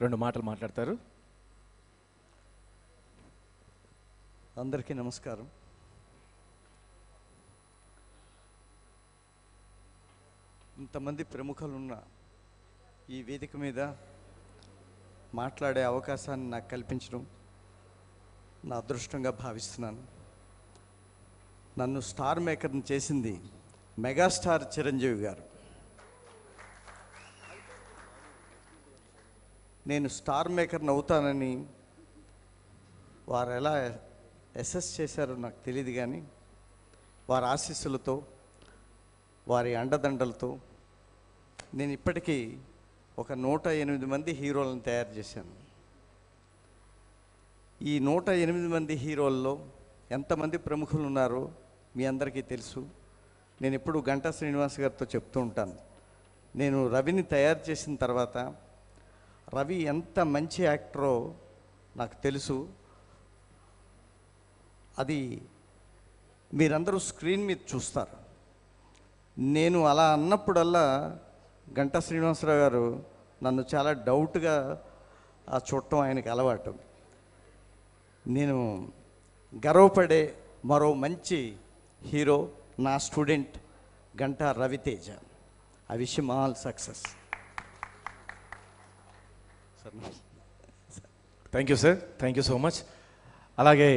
2 మాటలు మాట్లాడతారు. అందరికీ నమస్కారం. ఇంతమంది ప్రముఖులున్న ఈ వేదిక మీద మాట్లాడే అవకాశాన్ని నాకు కల్పించడం నా అదృష్టంగా భావిస్తున్నాను. నన్ను స్టార్ మేకర్ని చేసింది మెగాస్టార్ చిరంజీవి గారు. నేను స్టార్ మేకర్ని అవుతానని వారు ఎలా అసెస్ చేశారో నాకు తెలియదు, కానీ వారి ఆశీస్సులతో, వారి అండదండలతో నేను ఇప్పటికీ ఒక 108 మంది హీరోలను తయారు చేశాను. ఈ 108 మంది హీరోల్లో ఎంతమంది ప్రముఖులు ఉన్నారో మీ అందరికీ తెలుసు. నేను ఎప్పుడు గంటా శ్రీనివాస్ గారితో చెప్తూ ఉంటాను, నేను రవిని తయారు చేసిన తర్వాత రవి ఎంత మంచి యాక్టరో నాకు తెలుసు. అది మీరందరూ స్క్రీన్ మీద చూస్తారు. నేను అలా అన్నప్పుడల్లా గంటా శ్రీనివాసరావు గారు నన్ను చాలా డౌట్గా చూడటం ఆయనకి అలవాటు. నేను గర్వపడే మరో మంచి హీరో నా student Ganta Raviteja. I wish him all success. Thank you sir, thank you so much. అలాగే